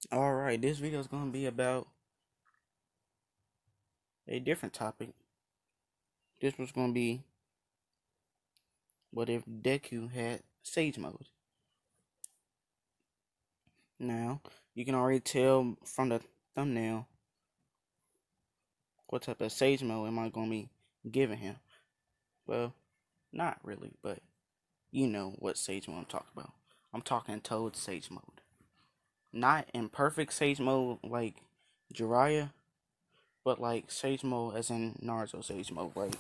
Alright, this video is going to be about a different topic. This was going to be what if Deku had Sage Mode. Now, you can already tell from the thumbnail what type of Sage Mode am I going to be giving him. Well, not really, but you know what Sage Mode I'm talking about. I'm talking Toad Sage Mode. Not in perfect Sage Mode like Jiraiya, but like Sage Mode as in Naruto Sage Mode. Like,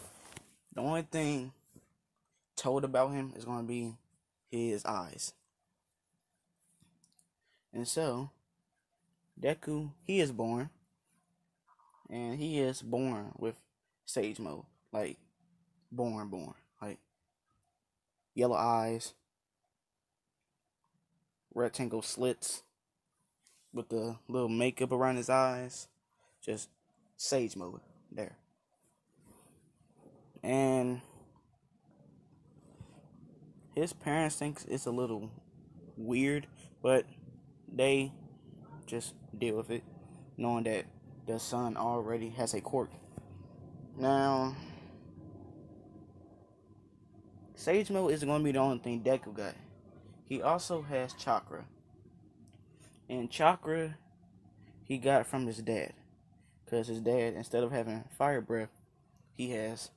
the only thing told about him is going to be his eyes. And so, Deku, he is born, and he is born with Sage Mode. Like, born. Like, yellow eyes, rectangle slits with the little makeup around his eyes. Just Sage Mode there. And his parents think it's a little weird, but they just deal with it, knowing that the son already has a quirk. Now, Sage Mode isn't going to be the only thing Deku got. He also has chakra. And chakra he got from his dad. Because his dad, instead of having fire breath, he has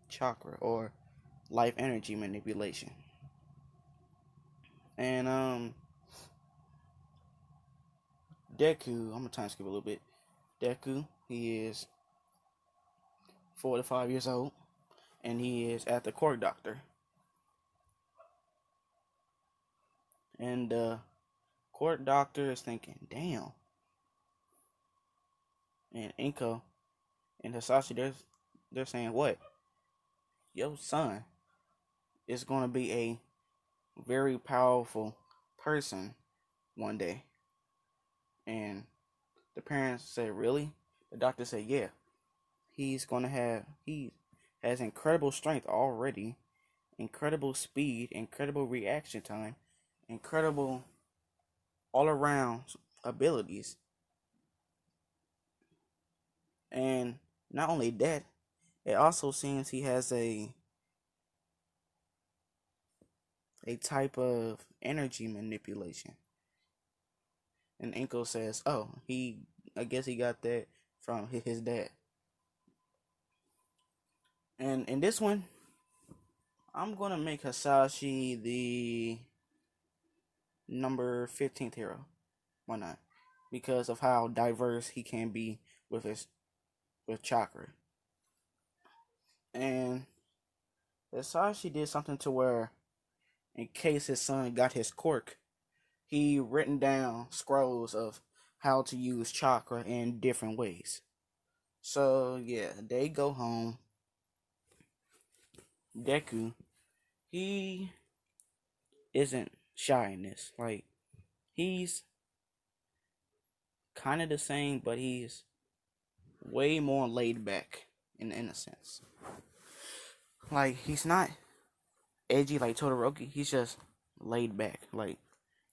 chakra or life energy manipulation. And Deku, I'm gonna time skip a little bit. Deku, he is 4 to 5 years old, and he is at the court doctor. And the court doctor is thinking, damn. And Inko and Hisashi, they're saying, what? Your son is gonna be a very powerful person one day. And the parents said, really? The doctor said, yeah. He has incredible strength already, incredible speed, incredible reaction time, incredible all around abilities. And not only that, it also seems he has a type of energy manipulation. And Inko says, oh, I guess he got that from his dad. And in this one, I'm going to make Hasashi the number 15th hero. Why not? Because of how diverse he can be with chakra. And Hasashi did something to where, in case his son got his quirk, he written down scrolls of how to use chakra in different ways. So yeah, they go home. Deku, he isn't shy in this. Like, he's kind of the same, but he's way more laid back in a sense. Like, he's not edgy like Todoroki. He's just laid back. Like,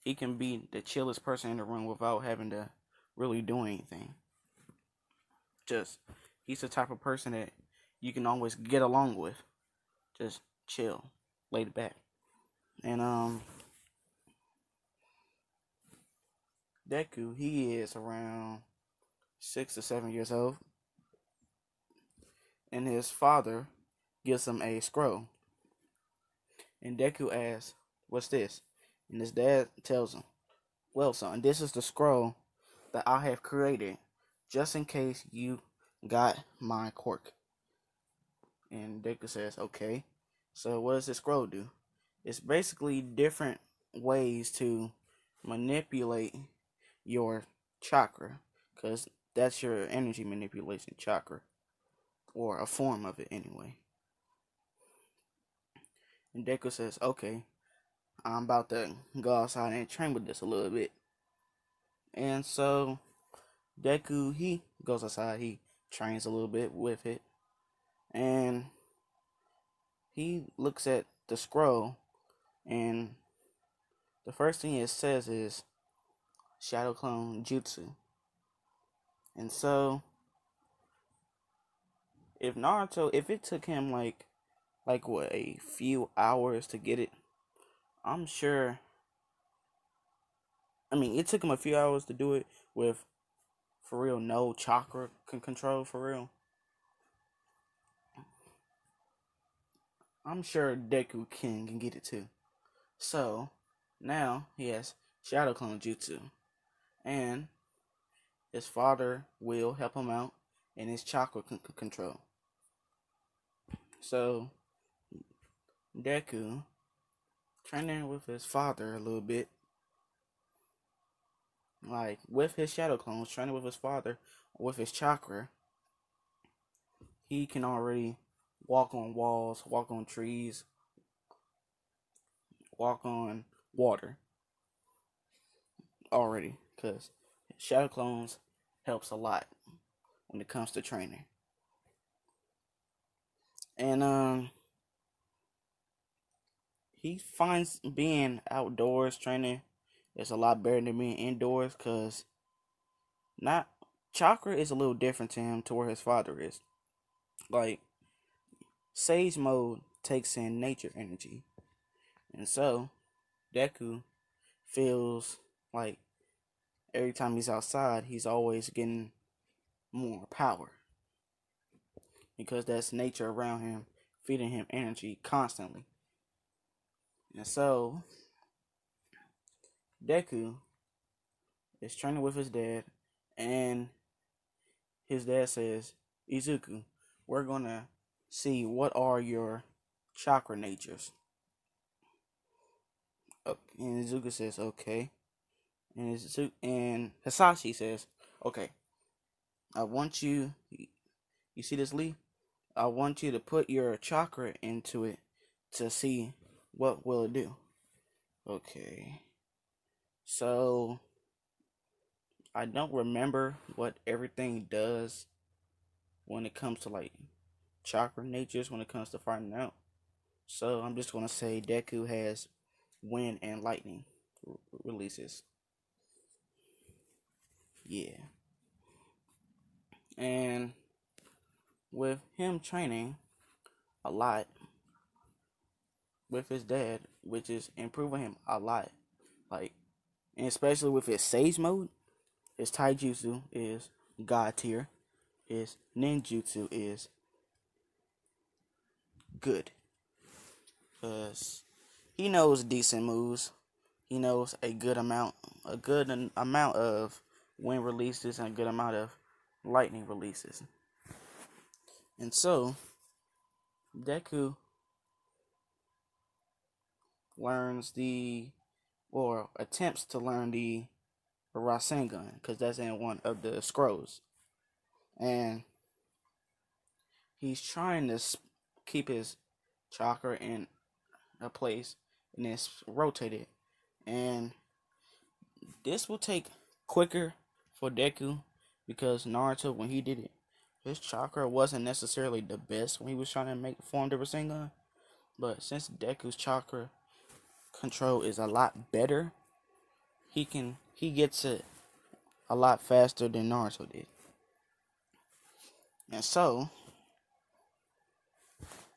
he can be the chillest person in the room without having to really do anything. Just, he's the type of person that you can always get along with. Just chill, laid back. And Deku, he is around 6 to 7 years old, and his father gives him a scroll. And Deku asks, "What's this?" And his dad tells him, "Well, son, this is the scroll that I have created just in case you got my quirk." And Deku says, "Okay, so what does this scroll do?" It's basically different ways to manipulate your chakra, because that's your energy manipulation chakra, or a form of it anyway. And Deku says, okay, I'm about to go outside and train with this a little bit. And so Deku, he goes outside, he trains a little bit with it, and he looks at the scroll, and the first thing it says is Shadow Clone Jutsu. And so, if it took him like what, a few hours to get it, I'm sure. I mean, it took him a few hours to do it with, for real, no chakra control, for real. I'm sure Deku can get it too. So now he has Shadow Clone Jutsu, and his father will help him out in his chakra control. So Deku, training with his father a little bit, like with his shadow clones, training with his father, with his chakra, he can already walk on walls, walk on trees, walk on water already, because shadow clones helps a lot when it comes to training. And he finds being outdoors training is a lot better than being indoors, because not chakra is a little different to him to where his father is. Like, Sage Mode takes in nature energy, and so Deku feels like every time he's outside, he's always getting more power because that's nature around him feeding him energy constantly. And so Deku is training with his dad, and his dad says, Izuku, we're gonna see what are your chakra natures. And Izuku says, okay. And Hasashi says, okay, I want you, you see this leaf? I want you to put your chakra into it to see what will it do. Okay. So I don't remember what everything does when it comes to like chakra natures when it comes to finding out. So I'm just gonna say Deku has wind and lightning releases. Yeah. And with him training a lot with his dad, which is improving him a lot, like, and especially with his Sage Mode, his Taijutsu is God tier, his Ninjutsu is good, cause he knows decent moves. He knows a good amount of wind releases and a good amount of lightning releases. And so Deku learns or attempts to learn the Rasengan, because that's in one of the scrolls. And he's trying to keep his chakra in a place, and it's rotated. And this will take quicker for Deku, because Naruto, when he did it, his chakra wasn't necessarily the best when he was trying to form the Rasengan. But since Deku's chakra control is a lot better, he gets it a lot faster than Naruto did. And so,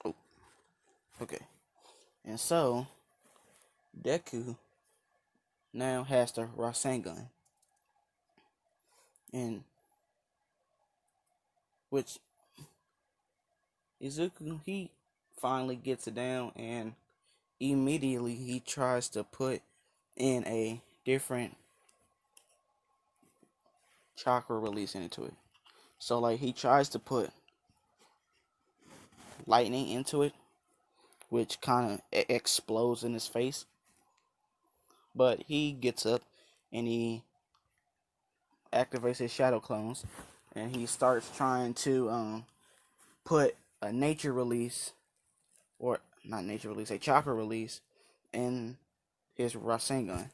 oh, okay. And so Deku now has the Rasengan, and which Izuku, he finally gets it down, and immediately he tries to put in a different chakra release into it. So like he tries to put lightning into it, which kind of explodes in his face. But he gets up and he activates his shadow clones, and he starts trying to put a nature release, or not nature release, a chakra release in his Rasengan.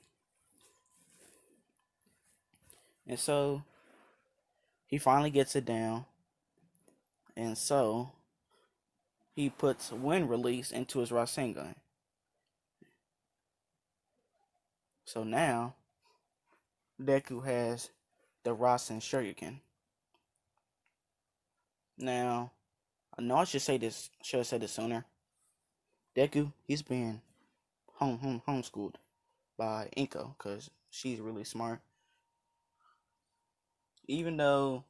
And so he finally gets it down, and so he puts wind release into his Rasengan. So now Deku has the Rasen Shuriken. Now, I know I should say this. Should have said this sooner. Deku, he's been homeschooled by Inko because she's really smart. Even though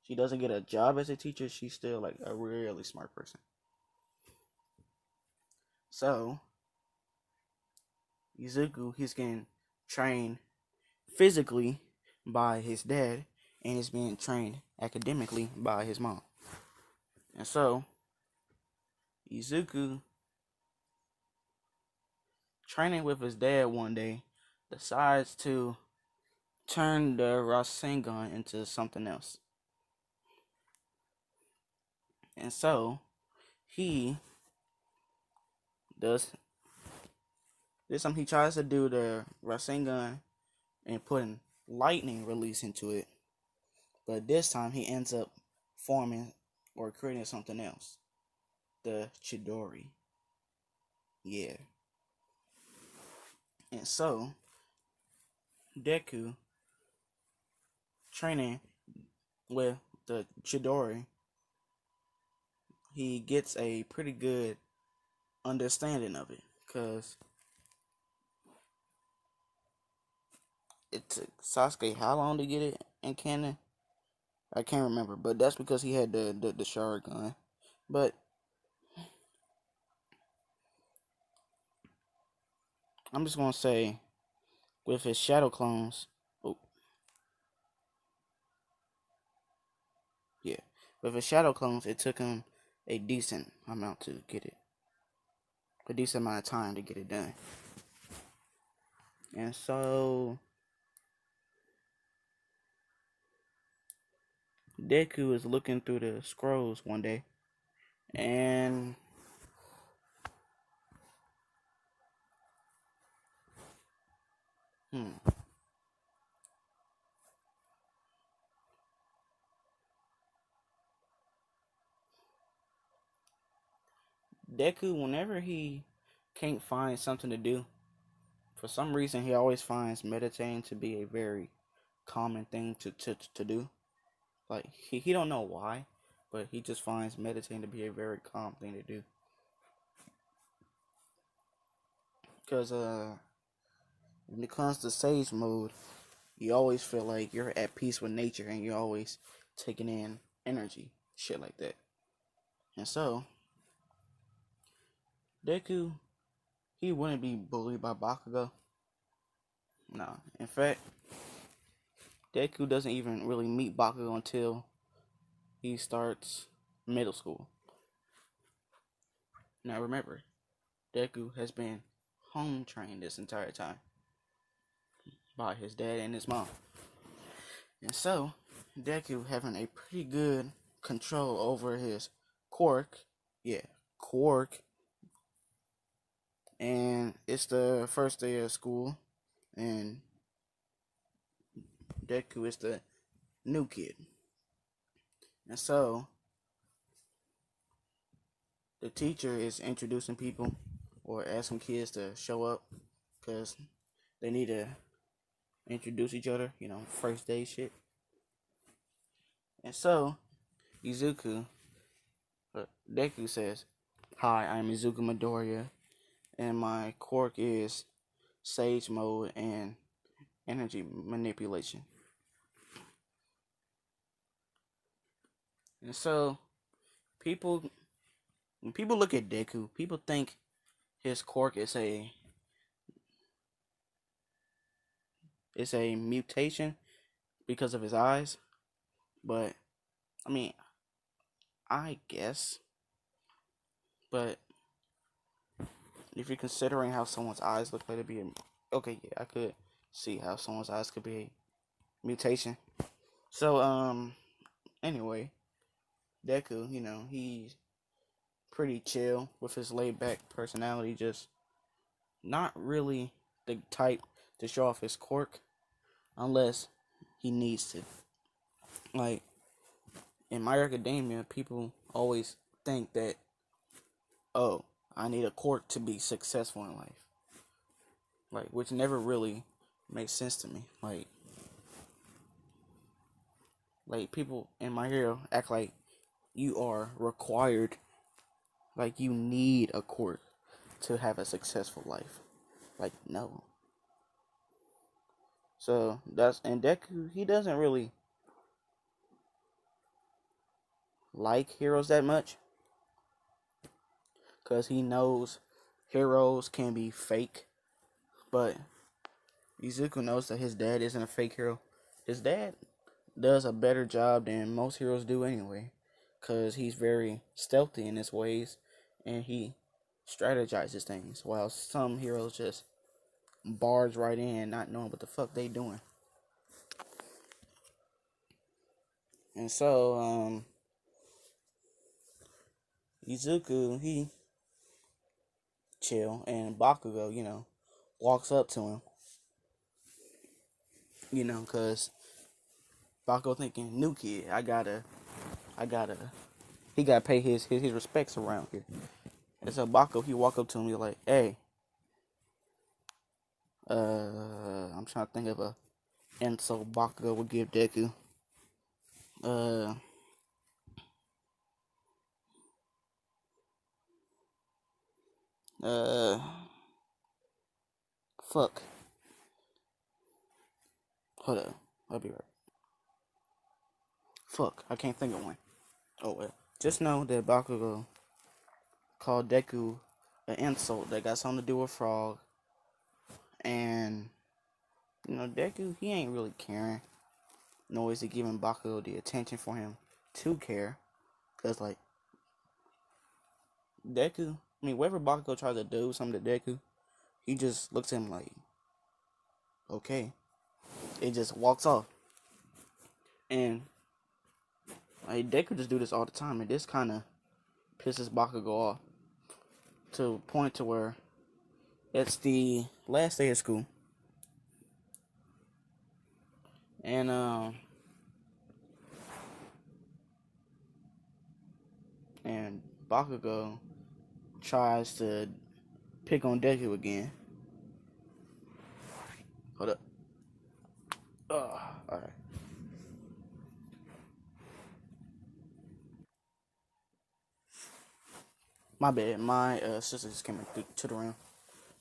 she doesn't get a job as a teacher, she's still like a really smart person. So Izuku, he's getting trained physically by his dad, and is being trained academically by his mom. And so Izuku, training with his dad one day, decides to turn the Rasengan into something else. And so he does this time, he tries to do the Rasengan and putting lightning release into it. But this time he ends up forming or creating something else. The Chidori. Yeah. And so Deku, training with the Chidori, he gets a pretty good understanding of it. Because it took Sasuke how long to get it in canon? I can't remember, but that's because he had the Sharingan. But I'm just gonna say, with his shadow clones, oh yeah, with his shadow clones, it took him a decent amount to get it, a decent amount of time to get it done. And so Deku is looking through the scrolls one day, and Deku, whenever he can't find something to do, for some reason he always finds meditating to be a very common thing to do. Like he don't know why, but he just finds meditating to be a very calm thing to do. Because when it comes to sage mode, you always feel like you're at peace with nature and you're always taking in energy, shit like that. And so Deku, he wouldn't be bullied by Bakugo. No, in fact, Deku doesn't even really meet Bakugo until he starts middle school. Now remember, Deku has been home trained this entire time by his dad and his mom. And so, Deku having a pretty good control over his quirk. Yeah, quirk. And it's the first day of school, and Deku is the new kid. And so, the teacher is introducing people or asking kids to show up because they need to introduce each other, first day shit. And so, Deku says, "Hi, I'm Izuku Midoriya, and my quirk is Sage Mode and Energy Manipulation." And so, people, when people look at Deku, people think his quirk is a mutation because of his eyes. But I mean, I guess. But if you're considering how someone's eyes look like to be okay, yeah, I could see how someone's eyes could be a mutation. So anyway, Deku, he's pretty chill with his laid back personality, just not really the type to show off his quirk unless he needs to. Like in My Academia, people always think that, oh, I need a quirk to be successful in life. Like, which never really makes sense to me. Like, Like, people in My Hero act like you are required, like you need a quirk to have a successful life. Like, no. So that's, and Deku, he doesn't really like heroes that much because he knows heroes can be fake. But Izuku knows that his dad isn't a fake hero. His dad does a better job than most heroes do anyway, because he's very stealthy in his ways and he strategizes things, while some heroes just barge right in not knowing what the fuck they doing. And so Izuku, he chill, and Bakugo, walks up to him, because Bakugo thinking, new kid, I gotta, he gotta pay his respects around here. And so Bakugo, he walk up to him, he's like, hey, I'm trying to think of a insult Bakugo would give Deku. Uh, uh, fuck. Hold up, I'll be right. Fuck, I can't think of one. Oh well. Just know that Bakugo called Deku an insult that got something to do with Frog, and Deku, he ain't really caring, nor is he giving Bakugo the attention for him to care, cause like Deku, I mean, whenever Bakugo tries to do something to Deku, he just looks at him like, okay, it just walks off, and like Deku just do this all the time, and this kind of pisses Bakugo off to a point to where it's the last day of school, and and Bakugo tries to pick on Deku again. Hold up. Alright. My bad. My sister just came to the room.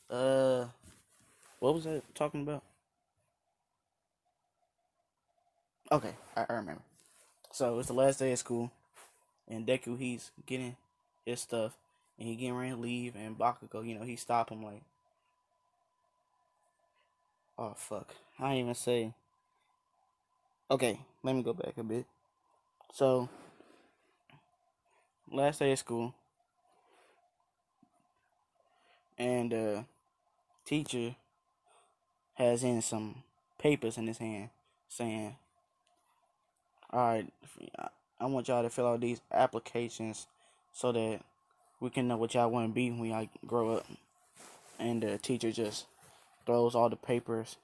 Uh, what was I talking about? Okay, I remember. So it's the last day of school, and Deku, he's getting his stuff, and he getting ready to leave, and Bakugo, he stopped him like, oh fuck, I didn't even say. Okay, let me go back a bit. So last day of school, and teacher has in some papers in his hand saying, all right, I want y'all to fill out these applications so that we can know what y'all want to be when y'all grow up. And the teacher just throws all the papers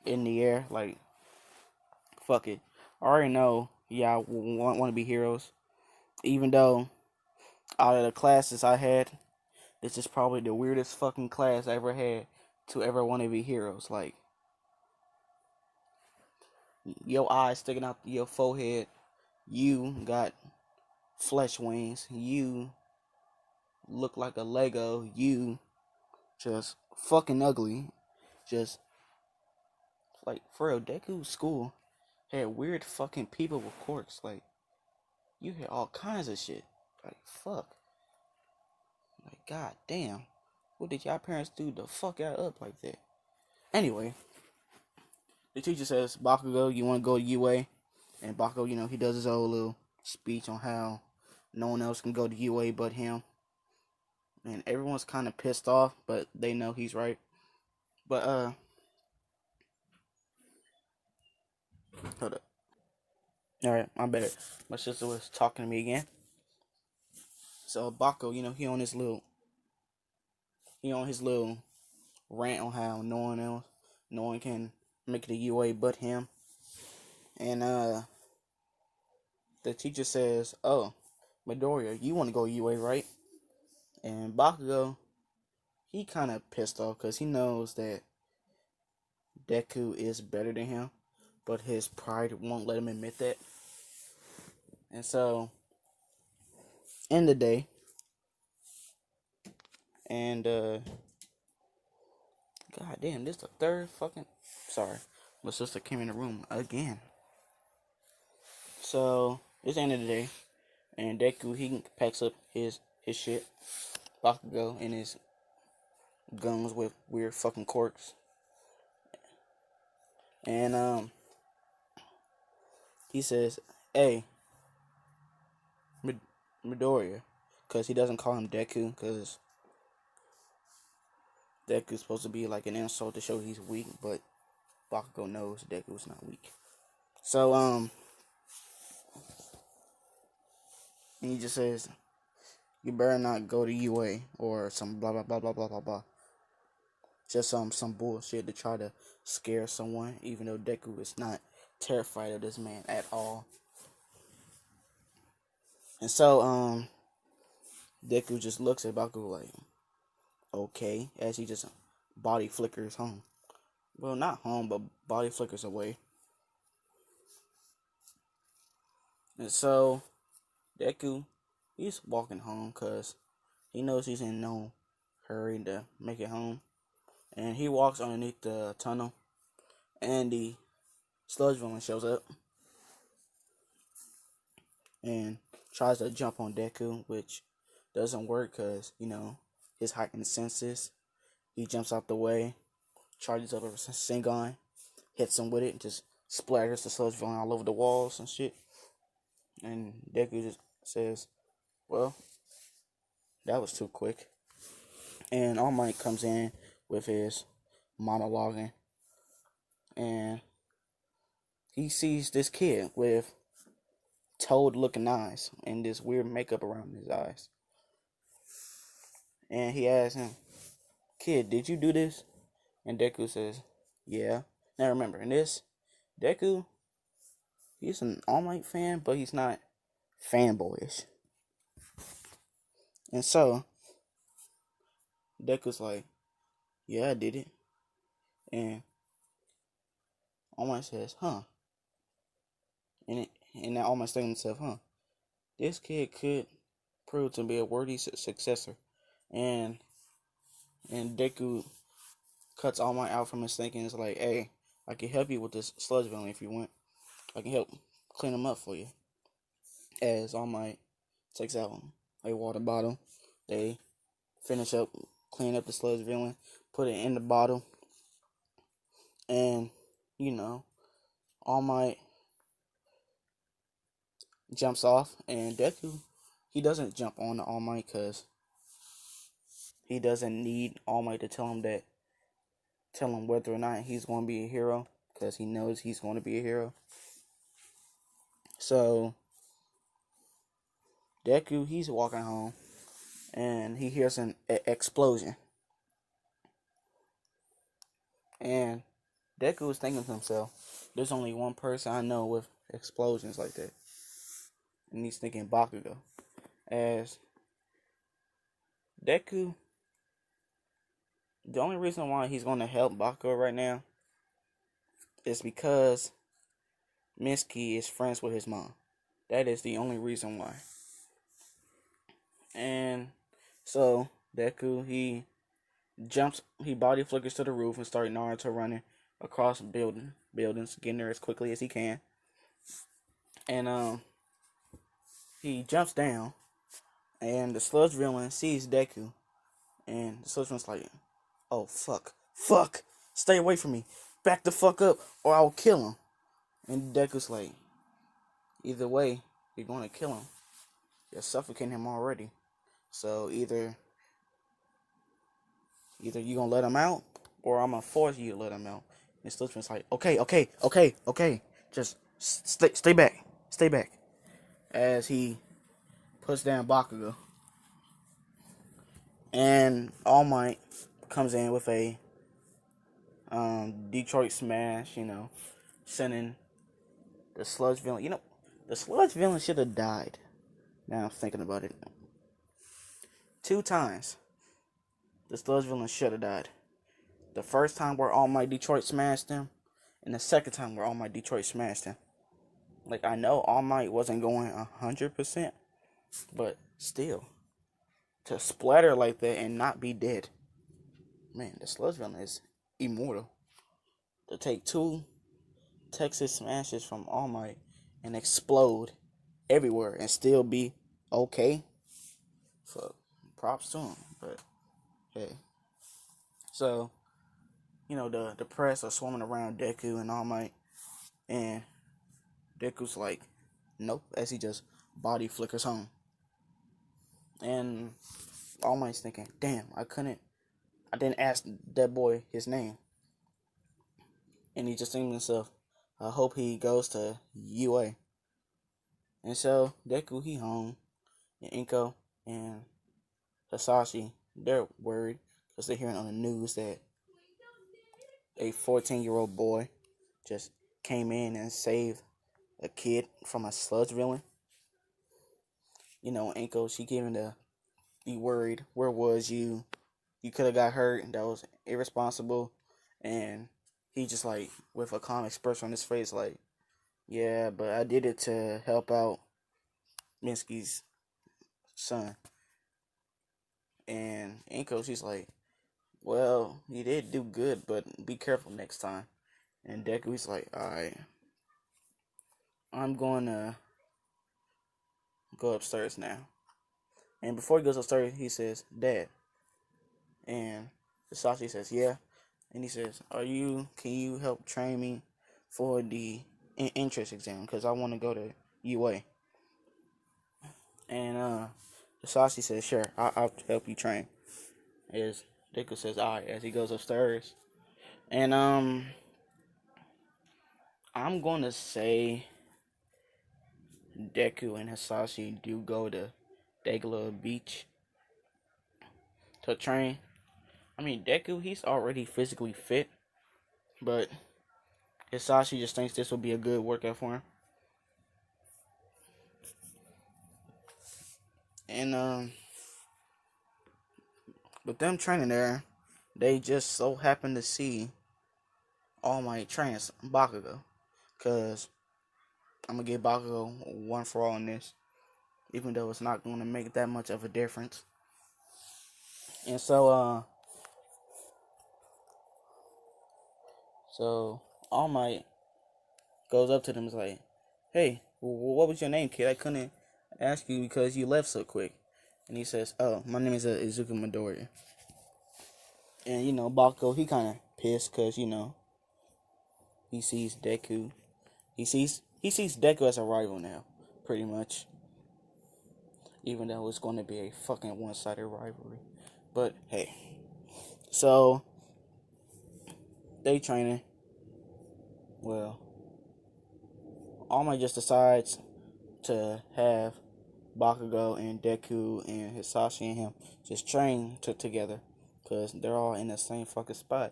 in the air like, fuck it. I already know y'all want to be heroes. Even though out of the classes I had, this is probably the weirdest fucking class I ever had to ever want to be heroes. Like, your eyes sticking out your forehead, you got flesh wings, you look like a Lego, you just fucking ugly. Just like, for real, Deku's school had weird fucking people with quirks. Like, you had all kinds of shit. Like, fuck. Like, god damn. What did y'all parents do to fuck y'all up like that? Anyway, the teacher says, Bakugo, you want to go to UA? And Bakugo, he does his old little speech on how no one else can go to UA but him. And everyone's kind of pissed off, but they know he's right. But, hold up. Alright, my bad. My sister was talking to me again. So, Bakugo, he on his little rant on how no one can make it to UA but him. And, the teacher says, oh, Midoriya, you want to go UA, right? And Bakugo, he kind of pissed off because he knows that Deku is better than him, but his pride won't let him admit that. And so, in the day, and god damn, this the third fucking. Sorry, my sister came in the room again. So it's the end of the day, and Deku he packs up his shit, Bakugo, and his guns with weird fucking corks, and he says, "Hey, Midoriya," because he doesn't call him Deku, because Deku's supposed to be like an insult to show he's weak, but Bakugo knows Deku's not weak. So and he just says, "You better not go to UA," or some blah blah blah blah blah blah blah. Just some bullshit to try to scare someone, even though Deku is not terrified of this man at all. And so Deku just looks at Bakugo like, okay, as he just body flickers home. Well, not home, but body flickers away. And so Deku, he's walking home because he knows he's in no hurry to make it home. And he walks underneath the tunnel, and the sludge villain shows up and tries to jump on Deku, which doesn't work because, his heightened senses. He jumps out the way, charges up a Sengon, hits him with it, and just splatters the sludge villain all over the walls and shit. And Deku just says, well, that was too quick. And All Might comes in with his monologuing, and he sees this kid with toad-looking eyes and this weird makeup around his eyes. And he asks him, "Kid, did you do this?" And Deku says, "Yeah." Now remember, in this, Deku, he's an All Might fan, but he's not fanboyish. And so, Deku's like, "Yeah, I did it." And All Might says, "Huh?" And that All Might thinking to himself, "Huh? This kid could prove to be a worthy successor." And Deku cuts All Might out from his thinking. It's like, "Hey, I can help you with this sludge villain if you want. I can help clean him up for you." As All Might takes out a water bottle, they finish up, clean up the sludge villain, put it in the bottle, and All Might jumps off, and Deku, he doesn't jump on the All Might because he doesn't need All Might to tell him whether or not he's going to be a hero, because he knows he's going to be a hero. So Deku, he's walking home, and he hears an explosion, and Deku is thinking to himself, "There's only one person I know with explosions like that," and he's thinking Bakugo. As Deku, the only reason why he's going to help Bakugo right now is because Mitsuki is friends with his mom. That is the only reason why. And so Deku, he body flickers to the roof and starts Naruto running across buildings, getting there as quickly as he can. And he jumps down, and the sludge villain sees Deku, and the sludge villain's like, "Oh fuck, stay away from me, back the fuck up, or I'll kill him." And Deku's like, "Either way, you're gonna kill him. You're suffocating him already. So either you gonna let him out, or I'm gonna force you to let him out." And Sludgeman's like, okay. Just stay back. As he puts down Bakugo. And All Might comes in with a Detroit Smash, sending the sludge villain. The sludge villain should have died. Now I'm thinking about it. 2 times the sludge villain should have died. The first time where All Might Detroit smashed him, and the second time where All Might Detroit smashed him. Like, I know All Might wasn't going 100%, but still, to splatter like that and not be dead, man, the sludge villain is immortal. To take two Texas smashes from All Might and explode everywhere and still be okay, so props to him. But hey, so the press are swarming around Deku and All Might, and Deku's like, nope, as he just body flickers home. And All Might's thinking, damn, I didn't ask that boy his name. And he just thinking to himself, I hope he goes to UA. And so Deku, he home, and Inko and Hisashi, they're worried because they're hearing on the news that a 14-year-old boy just came in and saved a kid from a sludge villain. Inko, she giving the be worried. Where was you? You could have got hurt. That was irresponsible. And he just like with a calm expression on his face, like, yeah, but I did it to help out Minsky's son. And Inko, she's like, well, you did do good, but be careful next time. And Deku's like, alright, I'm going to go upstairs now. And before he goes upstairs, he says, Dad. And Sashi says, yeah. And he says, can you help train me for the entrance exam? Because I want to go to UA. And Sashi says, sure, I'll help you train. As Deku says, alright, as he goes upstairs. And I'm going to say Deku and Hisashi do go to Dagla Beach to train. I mean, Deku, he's already physically fit, but Hisashi just thinks this will be a good workout for him. And with them training there, they just so happen to see All Might trains Bakugo, cause I'm gonna give Bakugo one for all in this, even though it's not gonna make that much of a difference. And so All Might goes up to them and is like, hey, what was your name, kid? I couldn't ask you because you left so quick. And he says, oh, my name is Izuku Midoriya. And, Bakugo, he kind of pissed because, he sees Deku. He sees Deku as a rival now, pretty much. Even though it's going to be a fucking one-sided rivalry. But, hey. So, they training. Well, All Might just decides to have Bakugo and Deku and Hisashi and him just train together, because they're all in the same fucking spot,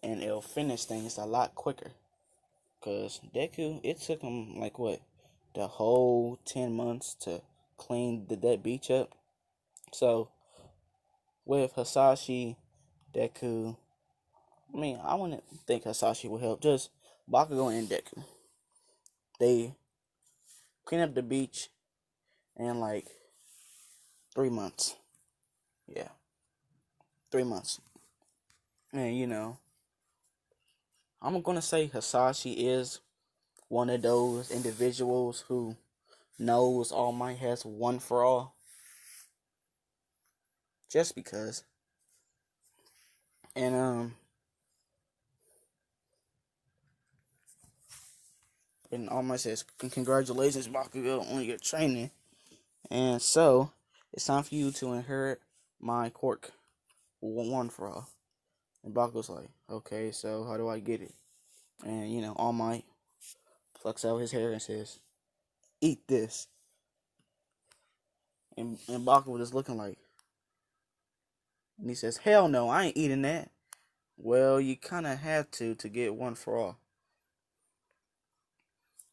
and it'll finish things a lot quicker. Because Deku, it took him like what, the whole 10 months to clean that beach up. So with Hisashi, Deku, I mean, I wouldn't think Hisashi would help, just Bakugo and Deku. They clean up the beach in like 3 months. Yeah, 3 months. And I'm gonna say Hisashi is one of those individuals who knows All Might has one for all. Just because. And All Might says, congratulations, Bakugo, on your training. And so, it's time for you to inherit my quirk. One for all. And Bakugo's like, okay, so how do I get it? And, All Might plucks out his hair and says, eat this. And Bakugo is looking like, and he says, hell no, I ain't eating that. Well, you kind of have to get one for all.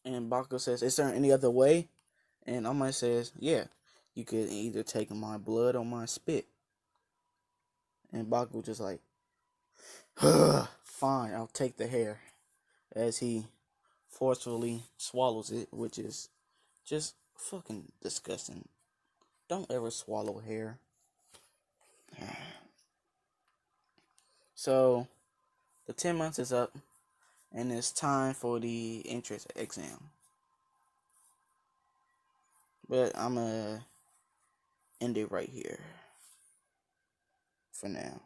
And Bakugo says, is there any other way? And All Might says, yeah, you could either take my blood or my spit. And Bakugo just like, fine, I'll take the hair. As he forcefully swallows it, which is just fucking disgusting. Don't ever swallow hair. So, the 10 months is up, and it's time for the entrance exam. But I'm gonna end it right here for now.